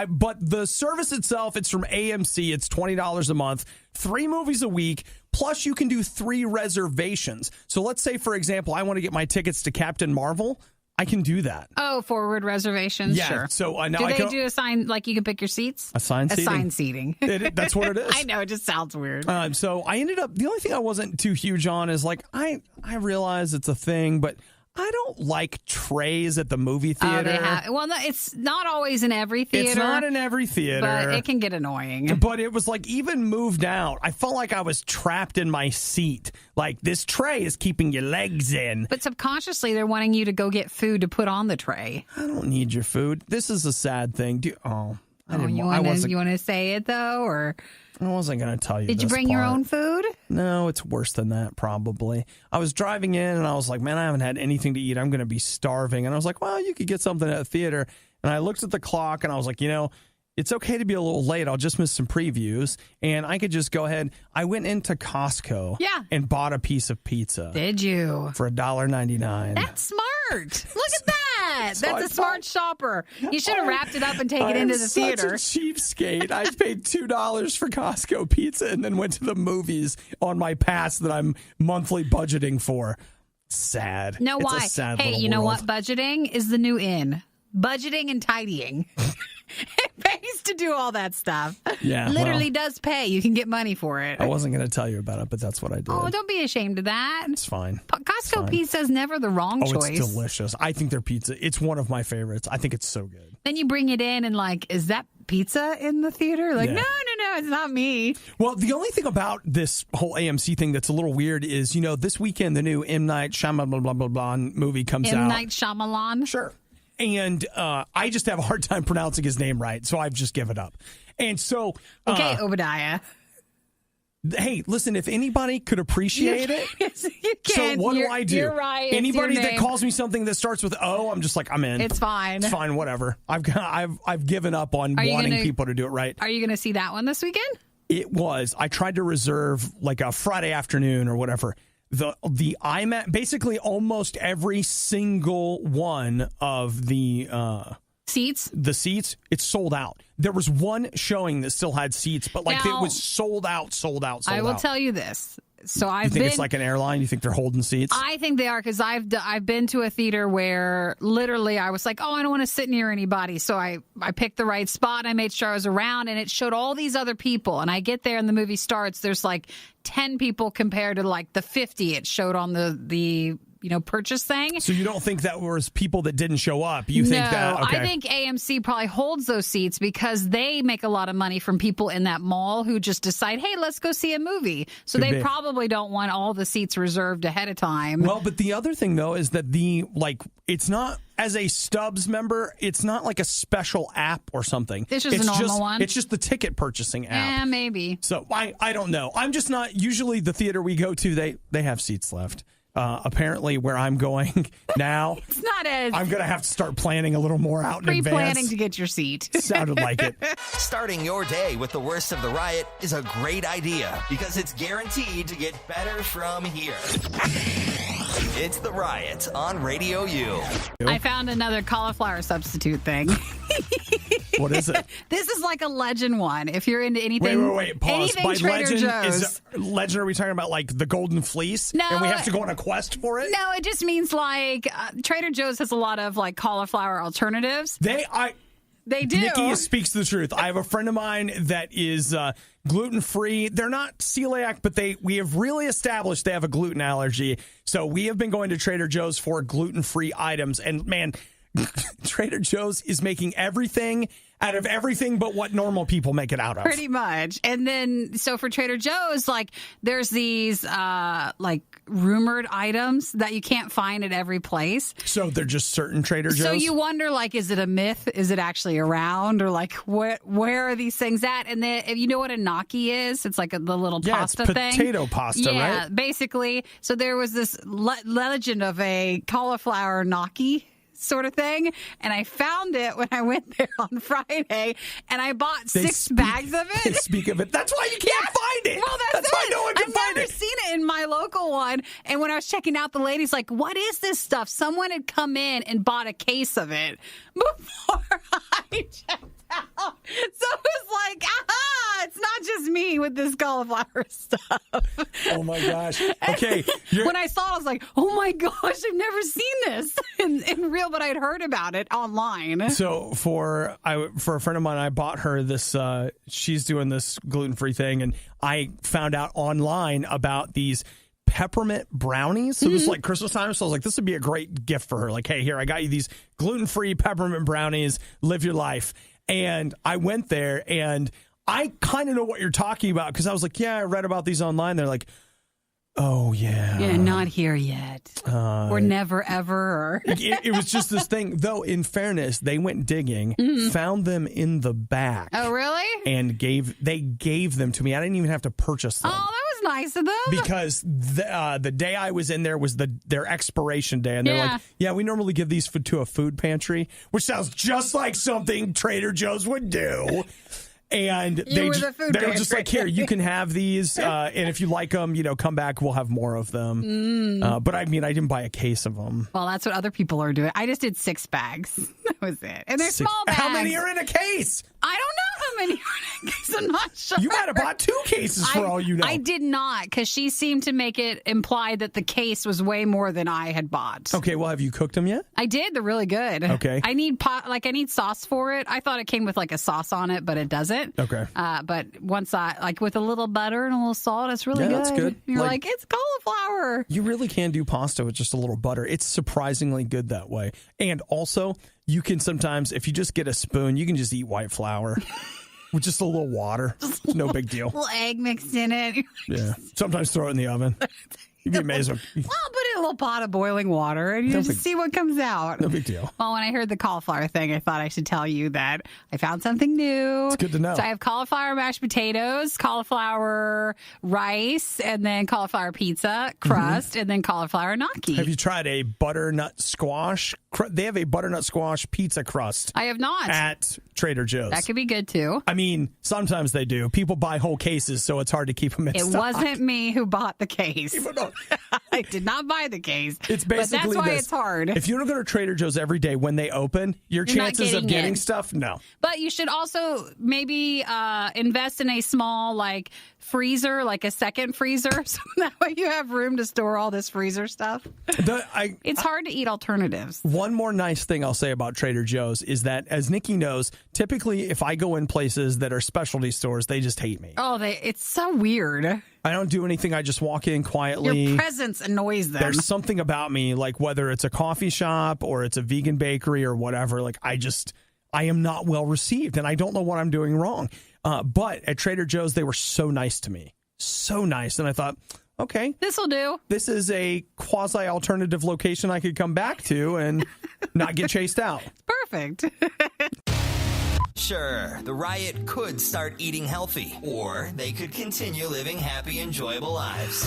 But the service itself, it's from AMC. It's $20 a month, 3 movies a week. Plus, you can do 3 reservations. So let's say, for example, I want to get my tickets to Captain Marvel. I can do that. Oh, forward reservations? Yeah. Sure. So now do they do assigned, you can pick your seats? Assigned seating. That's what it is. I know, it just sounds weird. So I ended up, the only thing I wasn't too huge on is I realize it's a thing, but I don't like trays at the movie theater. No, it's not always in every theater. It's not in every theater. But it can get annoying. But it was even moved out. I felt like I was trapped in my seat. This tray is keeping your legs in. But subconsciously, they're wanting you to go get food to put on the tray. I don't need your food. This is a sad thing. You want to say it, though? Or I wasn't going to tell you. Did you bring your own food? No, it's worse than that, probably. I was driving in, and I was like, man, I haven't had anything to eat. I'm going to be starving. And I was like, well, you could get something at the theater. And I looked at the clock, and I was like, it's okay to be a little late. I'll just miss some previews. And I could just go ahead. I went into Costco and bought a piece of pizza. Did you? For $1.99. That's smart. Look at that. That's a smart shopper. You should have wrapped it up and taken it into the theater. I'm such a cheapskate. I paid $2 for Costco pizza and then went to the movies on my pass that I'm monthly budgeting for. Sad. No, it's why? A sad hey, you know what? Budgeting is the new in. Budgeting and tidying. It pays to do all that stuff. Yeah, literally does pay. You can get money for it. I wasn't going to tell you about it, but that's what I did. Oh, don't be ashamed of that. It's fine. Costco pizza is never the wrong choice. It's delicious. I think their pizza, it's one of my favorites. I think it's so good. Then you bring it in and is that pizza in the theater? No, it's not me. Well, the only thing about this whole AMC thing that's a little weird is, this weekend the new M. Night Shyamalan movie comes out. M. Night Shyamalan? Sure. And I just have a hard time pronouncing his name right, so I've just given up. And so... Okay, Obadiah. Hey, listen, if anybody could appreciate it... You can. So what do I do? You're right. Anybody that calls me something that starts with O, I'm just like, I'm in. It's fine. It's fine, whatever. I've given up on wanting people to do it right. Are you going to see that one this weekend? It was. I tried to reserve a Friday afternoon or whatever. The IMAX, basically almost every single one of the seats, it's sold out. There was one showing that still had seats, but it was sold out. I will tell you this. So You think it's like an airline? You think they're holding seats? I think they are, because I've been to a theater where literally I was like, I don't want to sit near anybody. So I picked the right spot. I made sure I was around, and it showed all these other people. And I get there and the movie starts. There's 10 people compared to the 50 it showed on the purchase thing. So you don't think that was people that didn't show up? You think that? Okay. I think AMC probably holds those seats because they make a lot of money from people in that mall who just decide, hey, let's go see a movie. So they probably don't want all the seats reserved ahead of time. Well, but the other thing, though, is that it's not, as a Stubs member, it's not like a special app or something. It's just a normal one? It's just the ticket purchasing app. Yeah, maybe. So I don't know. I'm just not, usually the theater we go to, they have seats left. Apparently, where I'm going now, it's not as I'm going to have to start planning a little more out in advance. Pre-planning to get your seat. Sounded like it. Starting your day with the worst of the riot is a great idea because it's guaranteed to get better from here. It's the Riot on Radio U. I found another cauliflower substitute thing. What is it? This is like a legend one. If you're into anything, wait, pause. Anything By Trader Joe's. Legend, are we talking about like the golden fleece? No, and we have to go on a quest for it? No, it just means like Trader Joe's has a lot of like cauliflower alternatives. They do. Nikki speaks the truth. I have a friend of mine that is gluten-free. They're not celiac, but we have really established they have a gluten allergy. So we have been going to Trader Joe's for gluten-free items. And man, Trader Joe's is making everything out of everything but what normal people make it out of. Pretty much. And then, so for Trader Joe's, like, there's these, like, rumored items that you can't find at every place. So they're just certain Trader Joe's? So you wonder, like, is it a myth? Is it actually around? Or, like, where are these things at? And then, you know what a gnocchi is? It's like the little pasta thing. Potato pasta, right? Yeah, basically. So there was this legend of a cauliflower gnocchi sort of thing, and I found it when I went there on Friday, and I bought 6 bags of it. Speak of it. That's why you can't find it. Well, that's why no one can find it. I've never seen it in my local one, and when I was checking out, the lady's like, what is this stuff? Someone had come in and bought a case of it before I checked out. So it was like, aha, it's not just me with this cauliflower stuff. Oh my gosh. Okay. When I saw it, I was like, oh my gosh, I've never seen this in real, but I'd heard about it online. So for a friend of mine, I bought her this, she's doing this gluten-free thing, and I found out online about these peppermint brownies. So this is like Christmas time. So I was like, this would be a great gift for her. Like, hey, here, I got you these gluten-free peppermint brownies. Live your life. And I went there, and I kind of know what you're talking about because I was like, yeah, I read about these online. They're like, oh, yeah. Yeah, not here yet. Or never, ever. It was just this thing. Though, in fairness, they went digging, found them in the back. Oh, really? And they gave them to me. I didn't even have to purchase them. Oh, that was nice of them. Because the day I was in there was their expiration day. And they're like, yeah, we normally give these to a food pantry, which sounds just like something Trader Joe's would do. And they were just like, here, you can have these. And if you like them, come back. We'll have more of them. But I mean, I didn't buy a case of them. Well, that's what other people are doing. I just did 6 bags. That was it. And they're small bags. How many are in a case? I don't know how many are in a case. I'm not sure. You might have bought 2 cases for all you know. I did not, because she seemed to make it imply that the case was way more than I had bought. Okay, well, have you cooked them yet? I did. They're really good. Okay. I need sauce for it. I thought it came with like a sauce on it, but it doesn't. Okay. But once with a little butter and a little salt, it's really good. That's good. You're like, it's cauliflower. You really can do pasta with just a little butter. It's surprisingly good that way. And also, you can sometimes, if you just get a spoon, you can just eat white flour with just a little water. It's no big deal. A little egg mixed in it. Yeah. Sometimes throw it in the oven. You'd be amazed. Well, put it in a little pot of boiling water and you just see what comes out. No big deal. Well, when I heard the cauliflower thing, I thought I should tell you that I found something new. It's good to know. So I have cauliflower mashed potatoes, cauliflower rice, and then cauliflower pizza crust, and then cauliflower gnocchi. Have you tried a butternut squash? They have a butternut squash pizza crust. I have not. At Trader Joe's. That could be good, too. I mean, sometimes they do. People buy whole cases, so it's hard to keep them in stock. It wasn't me who bought the case. I did not buy the case. It's basically but that's why it's hard. If you don't go to Trader Joe's every day when they open, your chances of getting stuff, no. But you should also maybe invest in a small freezer, like a second freezer, so that way you have room to store all this freezer stuff. It's hard to eat alternatives. One more nice thing I'll say about Trader Joe's is that, as Nikki knows, typically if I go in places that are specialty stores, they just hate me. Oh, it's so weird. I don't do anything. I just walk in quietly. Your presence annoys them. There's something about me, like whether it's a coffee shop or it's a vegan bakery or whatever, like I am not well received and I don't know what I'm doing wrong. But at Trader Joe's, they were so nice to me. So nice. And I thought, okay. This'll do. This is a quasi-alternative location I could come back to and not get chased out. Perfect. Sure, the Riot could start eating healthy, or they could continue living happy, enjoyable lives.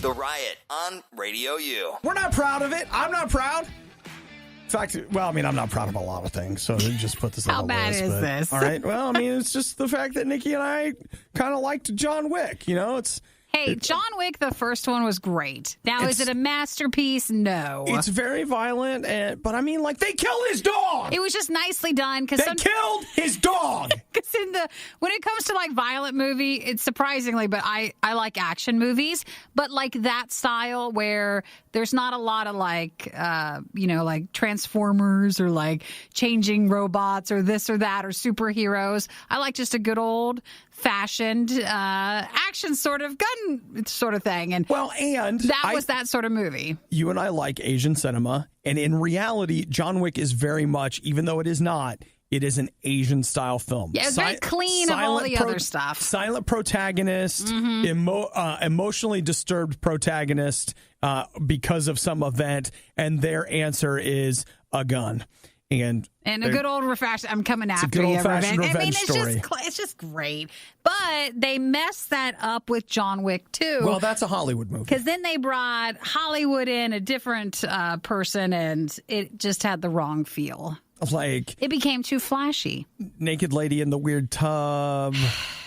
The Riot on Radio U. We're not proud of it. I'm not proud. In fact, well, I mean, I'm not proud of a lot of things, so we just put this on How the bad list. is this? All right. Well, I mean, it's just the fact that Nikki and I kind of liked John Wick. You know, Hey, John Wick, the first one was great. Now, is it a masterpiece? No. It's very violent, but I mean, like, they killed his dog. It was just nicely done. They killed his dog. Because when it comes to like violent movie, it's surprisingly, but I like action movies. But like that style where there's not a lot of like, like Transformers or like changing robots or this or that or superheroes. I like just a good old fashioned action sort of gun sort of thing. And that was that sort of movie. You and I like Asian cinema. And in reality, John Wick is very much, even though it is not, it is an Asian style film. Yeah, it's very clean of all the other stuff. Silent protagonist, emotionally disturbed protagonist because of some event, and their answer is a gun. And a good old refashion. I'm coming after you. Revenge story. It's just great. But they messed that up with John Wick too. Well, that's a Hollywood movie. Because then they brought Hollywood in, a different person, and it just had the wrong feel. Like it became too flashy. Naked lady in the weird tub.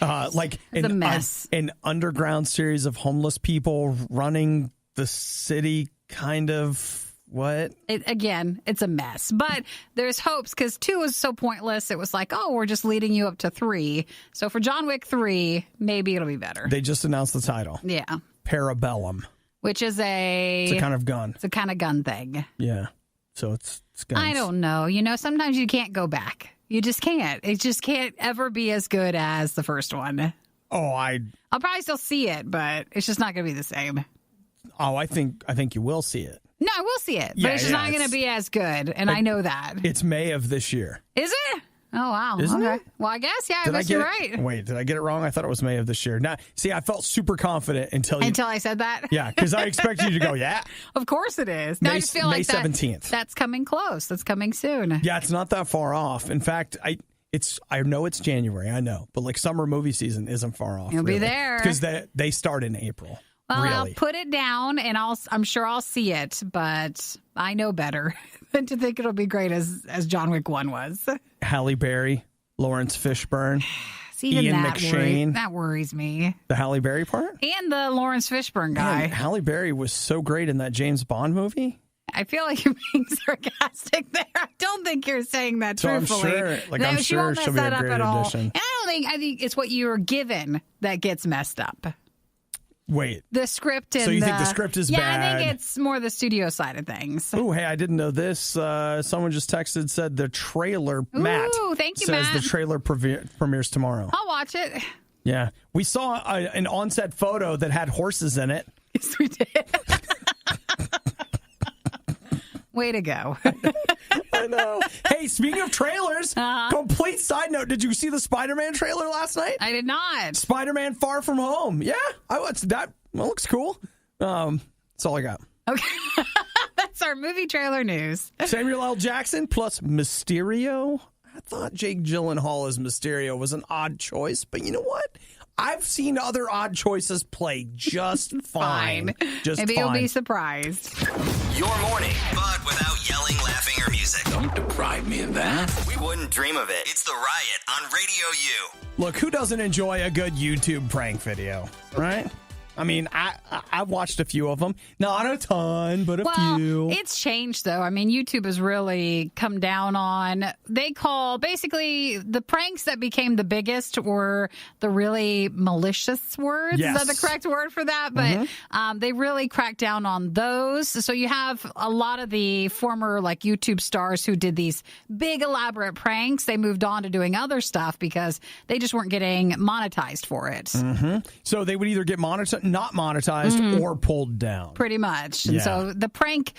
Like it's a mess. An underground series of homeless people running the city, kind of. What? It's a mess. But there's hopes because 2 was so pointless. It was like, oh, we're just leading you up to 3. So for John Wick 3, maybe it'll be better. They just announced the title. Yeah. Parabellum. Which is It's a kind of gun. It's a kind of gun thing. Yeah. So it's guns. I don't know. You know, sometimes you can't go back. You just can't. It just can't ever be as good as the first one. Oh, I'll probably still see it, but it's just not going to be the same. Oh, I think you will see it. No, I will see it, but it's just not going to be as good, and I know that. It's May of this year. Is it? Oh, wow. Isn't it? Well, I guess, yeah, I guess you're right. Wait, did I get it wrong? I thought it was May of this year. Now, see, I felt super confident until I said that? Yeah, because I expected you to go, yeah. Of course it is. Now, I just feel like May 17th. That's coming close. That's coming soon. Yeah, it's not that far off. In fact, I know it's January, I know, but like summer movie season isn't far off. You'll be there. Because they start in April. Well, really. I'll put it down, and I'm sure I'll see it, but I know better than to think it'll be great as John Wick 1 was. Halle Berry, Lawrence Fishburne, Ian McShane. That worries me. The Halle Berry part? And the Lawrence Fishburne guy. Man, Halle Berry was so great in that James Bond movie. I feel like you're being sarcastic there. I don't think you're saying that truthfully. I'm sure she'll be a great addition. And I think it's what you were given that gets messed up. Wait. The script and so you think the script is bad? Yeah, I think it's more the studio side of things. Oh, hey, I didn't know this. Someone just said the trailer, Matt. Ooh, thank you, says Matt. the trailer premieres tomorrow. I'll watch it. Yeah. We saw an on-set photo that had horses in it. Yes, we did. Way to go. I know. Hey, speaking of trailers, complete side note, did you see the Spider-Man trailer last night? I did not. Spider-Man Far From Home. Yeah, I watched that. Well, looks cool. That's all I got. Okay. That's our movie trailer news. Samuel L. Jackson plus Mysterio. I thought Jake Gyllenhaal as Mysterio was an odd choice, but you know what? I've seen other odd choices play just fine. Maybe you'll be surprised. Your morning, but without yelling, laughing, or music. Don't deprive me of that. We wouldn't dream of it. It's the Riot on Radio U. Look, who doesn't enjoy a good YouTube prank video, right? I mean, I've watched a few of them. Not a ton, but a few. It's changed, though. I mean, YouTube has really come down on, they call, basically, the pranks that became the biggest were the really malicious words. Yes. Is that the correct word for that? But they really cracked down on those. So you have a lot of the former, like, YouTube stars who did these big, elaborate pranks. They moved on to doing other stuff because they just weren't getting monetized for it. So they would either get not monetized or pulled down. Pretty much. Yeah. And so the prank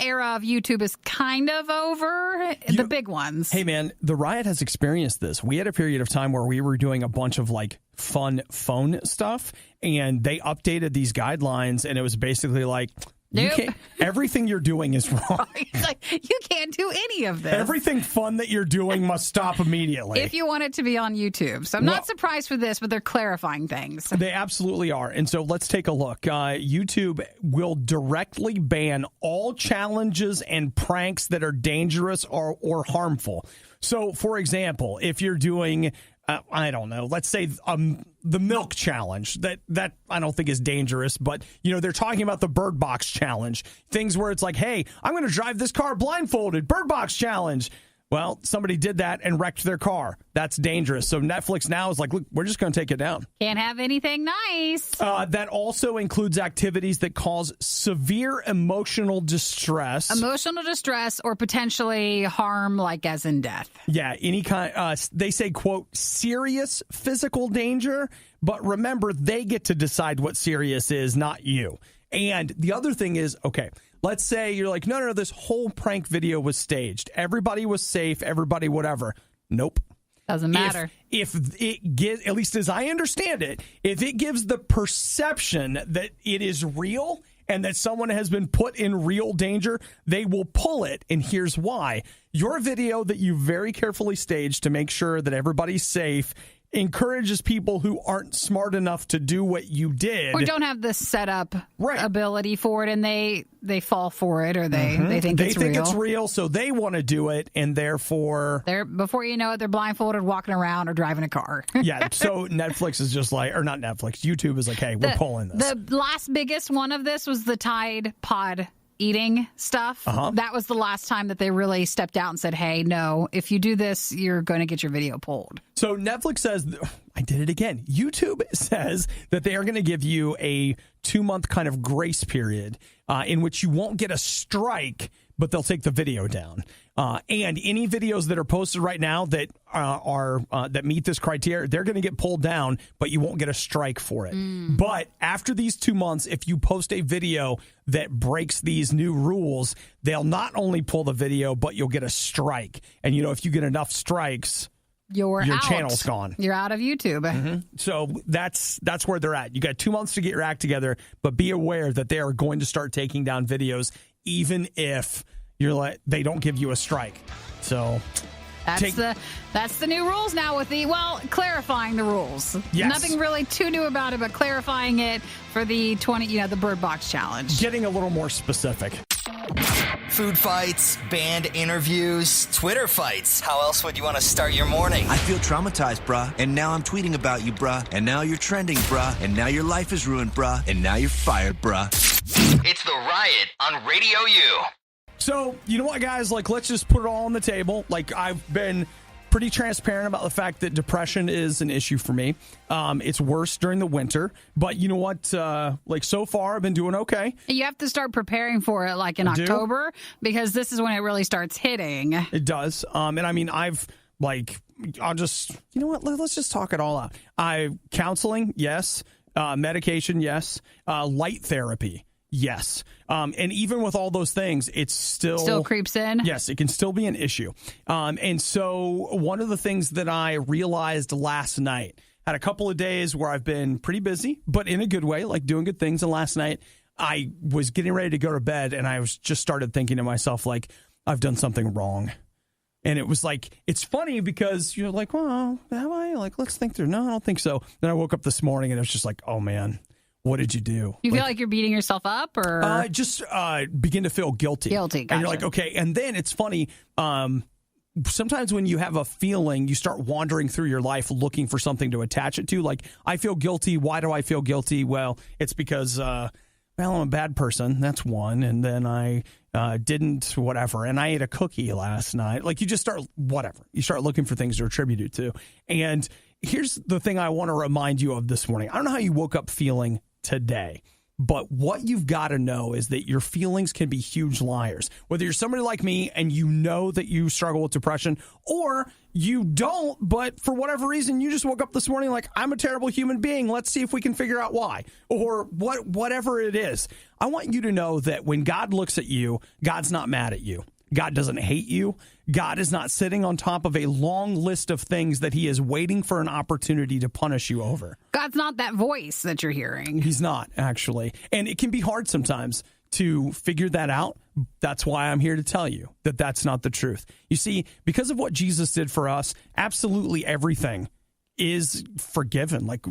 era of YouTube is kind of over. The big ones. Hey, man, the Riot has experienced this. We had a period of time where we were doing a bunch of like fun phone stuff, and they updated these guidelines, and it was basically like, Nope. Everything you're doing is wrong. Like, you can't do any of this. Everything fun that you're doing must stop immediately. If you want it to be on YouTube. So I'm not surprised for this, but they're clarifying things. They absolutely are. And so let's take a look. YouTube will directly ban all challenges and pranks that are dangerous or harmful. So, for example, if you're doing... I don't know. Let's say the milk challenge that I don't think is dangerous, but they're talking about the Bird Box challenge, things where it's like, hey, I'm going to drive this car blindfolded. Bird Box challenge. Well, somebody did that and wrecked their car. That's dangerous. So Netflix now is like, look, we're just going to take it down. Can't have anything nice. That also includes activities that cause severe emotional distress. Emotional distress or potentially harm, like as in death. Yeah, any kind. They say, quote, serious physical danger. But remember, they get to decide what serious is, not you. And the other thing is, okay, let's say you're like, no, this whole prank video was staged. Everybody was safe. Everybody, whatever. Nope. Doesn't matter. If it gives, at least as I understand it, if it gives the perception that it is real and that someone has been put in real danger, they will pull it. And here's why. Your video that you very carefully staged to make sure that everybody's safe encourages people who aren't smart enough to do what you did. Or don't have the setup ability for it, and they fall for it, or they think it's real. They think it's real, so they want to do it, and therefore... Before you know it, they're blindfolded, walking around, or driving a car. Yeah, so Netflix is just like... Or not Netflix, YouTube is like, hey, we're pulling this. The last biggest one of this was the Tide Pod eating stuff. That was the last time that they really stepped out and said, hey, no, if you do this, you're going to get your video pulled. So Netflix says, I did it again. YouTube says that they are going to give you a 2-month kind of grace period in which you won't get a strike, but they'll take the video down. And any videos that are posted right now that that meet this criteria, they're going to get pulled down, but you won't get a strike for it. But after these 2 months, if you post a video that breaks these new rules, they'll not only pull the video, but you'll get a strike. And, if you get enough strikes, your channel's gone. You're out of YouTube. So that's where they're at. You got 2 months to get your act together, but be aware that they are going to start taking down videos, even if they don't give you a strike. So that's the new rules now with clarifying the rules. Yes. Nothing really too new about it, but clarifying it for the the Bird Box challenge. Getting a little more specific. Food fights, band interviews, Twitter fights. How else would you want to start your morning? I feel traumatized, bruh. And now I'm tweeting about you, bruh. And now you're trending, bruh. And now your life is ruined, bruh. And now you're fired, bruh. It's the Riot on RadioU. So, you know what, guys? Let's just put it all on the table. I've been pretty transparent about the fact that depression is an issue for me. It's worse during the winter. But you know what? So far, I've been doing okay. You have to start preparing for it, in October, because this is when it really starts hitting. It does. And I mean, I'll just, you know what? Let's just talk it all out. Counseling, yes. Medication, yes. Light therapy. Yes. And even with all those things, it's still creeps in. Yes, it can still be an issue. And so one of the things that I realized last night, had a couple of days where I've been pretty busy, but in a good way, doing good things. And last night I was getting ready to go to bed, and I just started thinking to myself, I've done something wrong. And it was it's funny because you're like, well, am I? Let's think through. No, I don't think so. Then I woke up this morning and it was just oh man. What did you do? You feel like you're beating yourself up, or just begin to feel guilty? Guilty, gotcha. And you're like, okay. And then it's funny. sometimes when you have a feeling, you start wandering through your life looking for something to attach it to. Like, I feel guilty. Why do I feel guilty? Well, it's because, I'm a bad person. That's one. And then I didn't whatever. And I ate a cookie last night. Like, you just start whatever. You start looking for things to attribute it to. And here's the thing I want to remind you of this morning. I don't know how you woke up feeling today. But what you've got to know is that your feelings can be huge liars. Whether you're somebody like me and you know that you struggle with depression, or you don't, but for whatever reason, you just woke up this morning like, I'm a terrible human being. Let's see if we can figure out why, or whatever it is. I want you to know that when God looks at you, God's not mad at you. God doesn't hate you. God is not sitting on top of a long list of things that he is waiting for an opportunity to punish you over. God's not that voice that you're hearing. He's not, actually. And it can be hard sometimes to figure that out. That's why I'm here to tell you that that's not the truth. You see, because of what Jesus did for us, absolutely everything is forgiven. Like,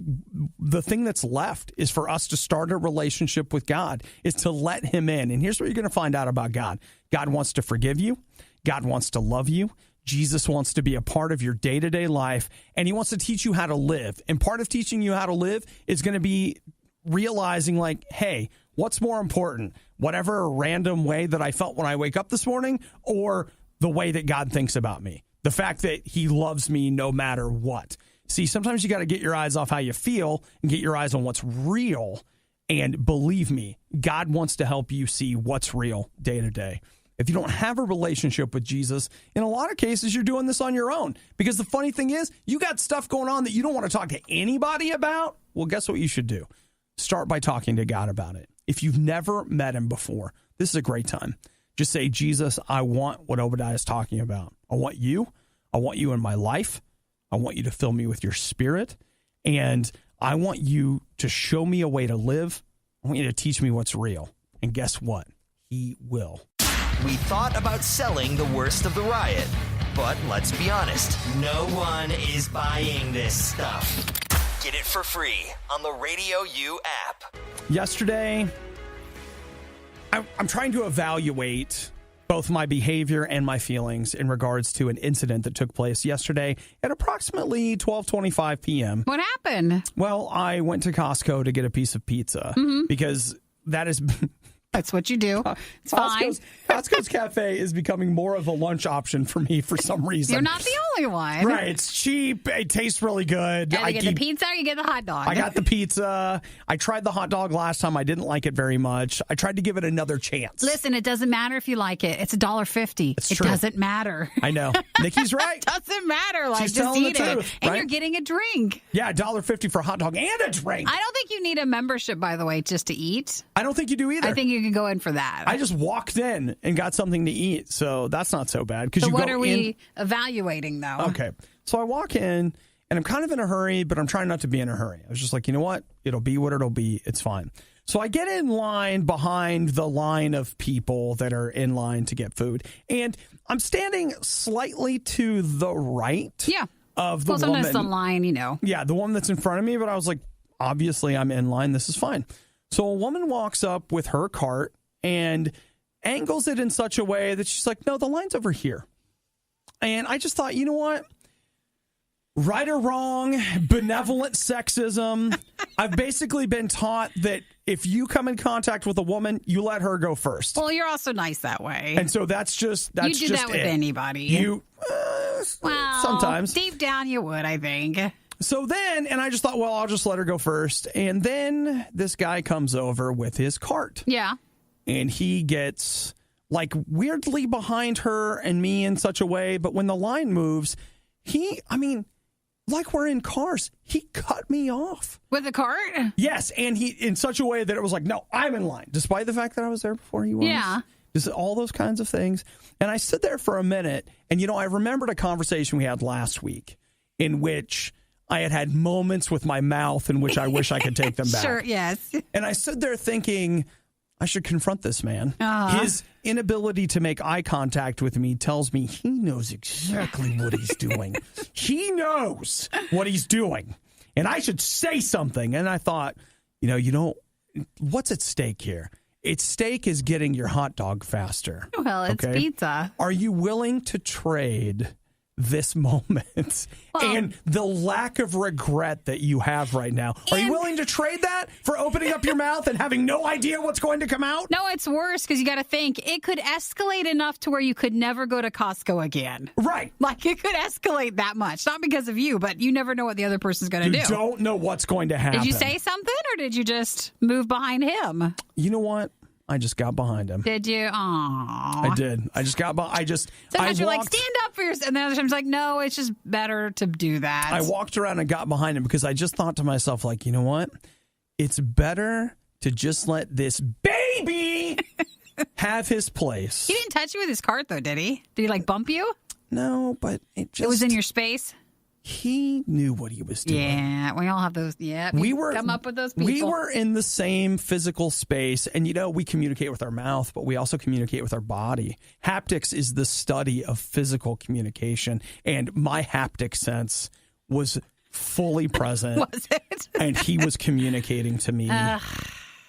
the thing that's left is for us to start a relationship with God, is to let him in. And here's what you're going to find out about God. God wants to forgive you. God wants to love you. Jesus wants to be a part of your day-to-day life, and he wants to teach you how to live. And part of teaching you how to live is going to be realizing, like, hey, what's more important? Whatever random way that I felt when I wake up this morning, or the way that God thinks about me? The fact that he loves me no matter what. See, sometimes you got to get your eyes off how you feel and get your eyes on what's real. And believe me, God wants to help you see what's real day to day. If you don't have a relationship with Jesus, in a lot of cases, you're doing this on your own. Because the funny thing is, you got stuff going on that you don't want to talk to anybody about. Well, guess what you should do? Start by talking to God about it. If you've never met him before, this is a great time. Just say, Jesus, I want what Obadiah is talking about. I want you. I want you in my life. I want you to fill me with your spirit. And I want you to show me a way to live. I want you to teach me what's real. And guess what? He will. We thought about selling the worst of the riot, but let's be honest, no one is buying this stuff. Get it for free on the RadioU app. Yesterday, I'm trying to evaluate both my behavior and my feelings in regards to an incident that took place yesterday at approximately 12:25 p.m. What happened? Well, I went to Costco to get a piece of pizza because that is... That's what you do. It's fine. Costco's cafe is becoming more of a lunch option for me for some reason. You're not the only one. Right. It's cheap. It tastes really good. You get the pizza or you get the hot dog? I got the pizza. I tried the hot dog last time. I didn't like it very much. I tried to give it another chance. Listen, it doesn't matter if you like it. It's $1.50. It's true. It doesn't matter. I know. Nikki's right. It doesn't matter. Like, She's just telling eat the it. truth, And right? you're getting a drink. Yeah, $1.50 for a hot dog and a drink. I don't think you need a membership, by the way, just to eat. I don't think you do either. I think you can go in for that. I just walked in and got something to eat, so that's not so bad. So what are we evaluating, though? Okay. So I walk in, and I'm kind of in a hurry, but I'm trying not to be in a hurry. I was just like, you know what? It'll be what it'll be. It's fine. So I get in line behind the line of people that are in line to get food, and I'm standing slightly to the right of the woman. Sometimes the line, you know. Yeah, the one that's in front of me, but I was like, obviously I'm in line. This is fine. So a woman walks up with her cart and angles it in such a way that she's like, no, the line's over here. And I just thought, you know what? Right or wrong, benevolent sexism. I've basically been taught that if you come in contact with a woman, you let her go first. Well, you're also nice that way. And so that's you do that with anybody. Well, sometimes. Deep down you would, I think. So then, and I just thought, well, I'll just let her go first. And then this guy comes over with his cart. Yeah. And he gets like weirdly behind her and me in such a way. But when the line moves, like we're in cars, he cut me off. With the cart? Yes. And he, in such a way that it was like, no, I'm in line, despite the fact that I was there before he was. Yeah. Just all those kinds of things. And I stood there for a minute. And, I remembered a conversation we had last week in which I had moments with my mouth in which I wish I could take them back. Sure, yes. And I stood there thinking, I should confront this man. His inability to make eye contact with me tells me he knows exactly what he's doing. He knows what he's doing. And I should say something. And I thought, what's at stake here? steak is getting your hot dog faster. Well, it's pizza. Are you willing to trade this moment and the lack of regret that you have right now? Are you willing to trade that for opening up your mouth and having no idea what's going to come out? No, it's worse because you got to think it could escalate enough to where you could never go to Costco again. Right. Like it could escalate that much. Not because of you, but you never know what the other person's going to do. You don't know what's going to happen. Did you say something or did you just move behind him? You know what? I just got behind him. Did you? Aww. I did. I just got behind. Sometimes you're like, stand up for yourself. And then other times like, no, it's just better to do that. I walked around and got behind him because I just thought to myself, like, you know what? It's better to just let this baby have his place. He didn't touch you with his cart, though, did he? Did he, like, bump you? No, but it was in your space? He knew what he was doing. Yeah, we all have those. Yeah, we come up with those people. We were in the same physical space, and we communicate with our mouth, but we also communicate with our body. Haptics is the study of physical communication, and my haptic sense was fully present. Was it? And he was communicating to me.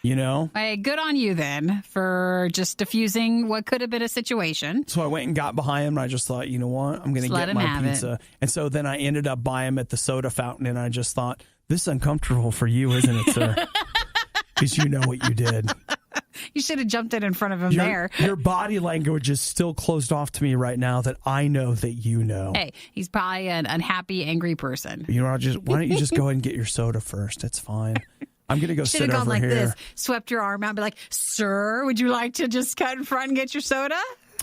Hey, good on you then for just diffusing what could have been a situation. So I went and got behind him, and I just thought, you know what? I'm going to get my pizza. And so then I ended up buying him at the soda fountain, and I just thought, this is uncomfortable for you, isn't it, sir? Because you know what you did. You should have jumped in front of him there. Your body language is still closed off to me right now that I know that you know. Hey, he's probably an unhappy, angry person. You know, why don't you just go ahead and get your soda first? It's fine. I'm going to go sit over here. Should have gone like this, swept your arm out and be like, sir, would you like to just cut in front and get your soda?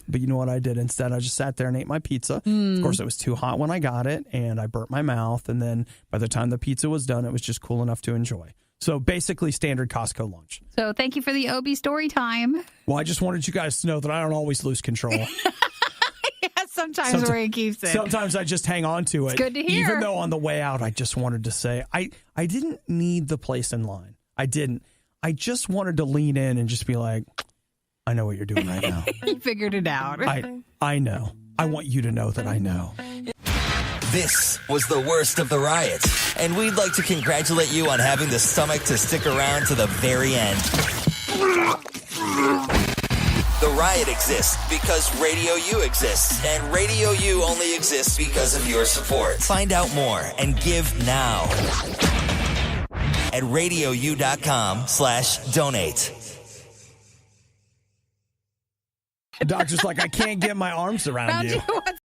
But you know what I did instead? I just sat there and ate my pizza. Of course, it was too hot when I got it, and I burnt my mouth. And then by the time the pizza was done, it was just cool enough to enjoy. So basically standard Costco lunch. So thank you for the OB story time. Well, I just wanted you guys to know that I don't always lose control. Sometimes where he keeps it. Sometimes I just hang on to it. It's good to hear. Even though on the way out, I just wanted to say, I didn't need the place in line. I didn't. I just wanted to lean in and just be like, I know what you're doing right now. You figured it out. I know. I want you to know that I know. This was the worst of the riot, and we'd like to congratulate you on having the stomach to stick around to the very end. The riot exists because Radio U exists, and Radio U only exists because of your support. Find out more and give now at RadioU.com/donate. The doctor's like, I can't get my arms around you. What's